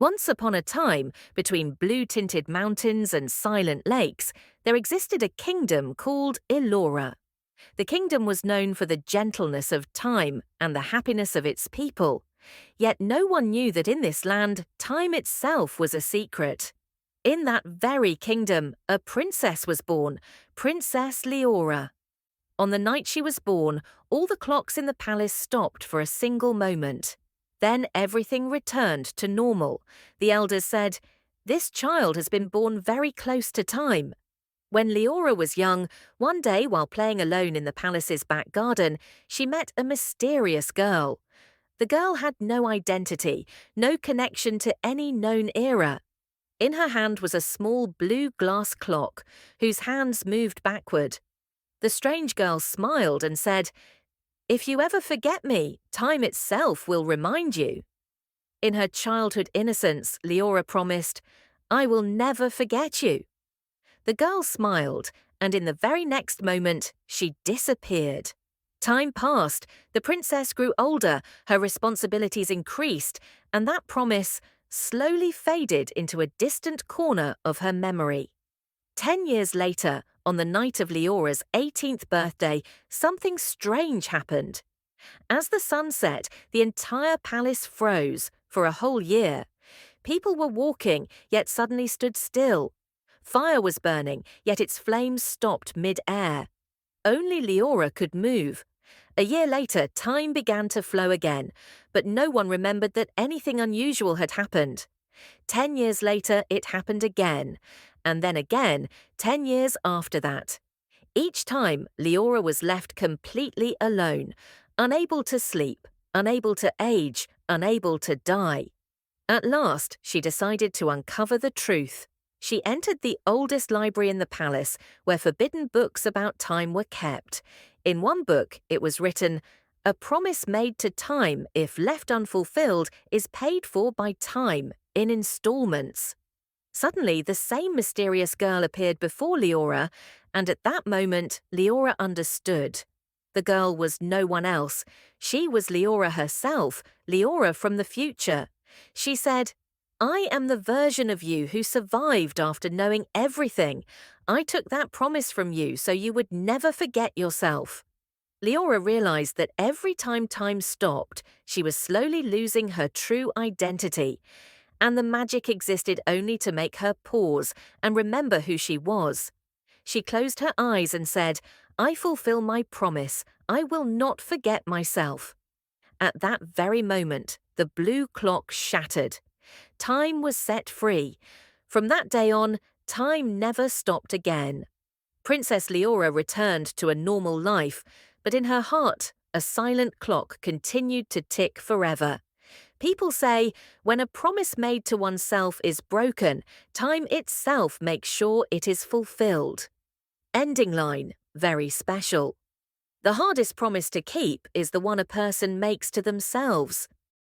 Once upon a time, between blue-tinted mountains and silent lakes, there existed a kingdom called Elora. The kingdom was known for the gentleness of time and the happiness of its people. Yet no one knew that in this land, time itself was a secret. In that very kingdom, a princess was born, Princess Liora. On the night she was born, all the clocks in the palace stopped for a single moment. Then everything returned to normal. The elders said, "This child has been born very close to time." When Liora was young, one day while playing alone in the palace's back garden, she met a mysterious girl. The girl had no identity, no connection to any known era. In her hand was a small blue glass clock, whose hands moved backward. The strange girl smiled and said, "If you ever forget me, time itself will remind you." In her childhood innocence, Liora promised, "I will never forget you." The girl smiled, and in the very next moment, she disappeared. Time passed, the princess grew older, her responsibilities increased, and that promise slowly faded into a distant corner of her memory. 10 years later, on the night of Liora's 18th birthday, something strange happened. As the sun set, the entire palace froze for a whole year. People were walking, yet suddenly stood still. Fire was burning, yet its flames stopped mid-air. Only Liora could move. A year later, time began to flow again, but no one remembered that anything unusual had happened. 10 years later, it happened again, and then again, 10 years after that. Each time, Liora was left completely alone, unable to sleep, unable to age, unable to die. At last, she decided to uncover the truth. She entered the oldest library in the palace, where forbidden books about time were kept. In one book, it was written, "A promise made to time, if left unfulfilled, is paid for by time, in installments." Suddenly, the same mysterious girl appeared before Liora, and at that moment, Liora understood. The girl was no one else. She was Liora herself, Liora from the future. She said, "I am the version of you who survived after knowing everything. I took that promise from you so you would never forget yourself." Liora realized that every time time stopped, she was slowly losing her true identity, and the magic existed only to make her pause and remember who she was. She closed her eyes and said, "I fulfill my promise. I will not forget myself." At that very moment, the blue clock shattered. Time was set free. From that day on, time never stopped again. Princess Liora returned to a normal life, but in her heart, a silent clock continued to tick forever. People say, when a promise made to oneself is broken, time itself makes sure it is fulfilled. Ending line, very special. The hardest promise to keep is the one a person makes to themselves.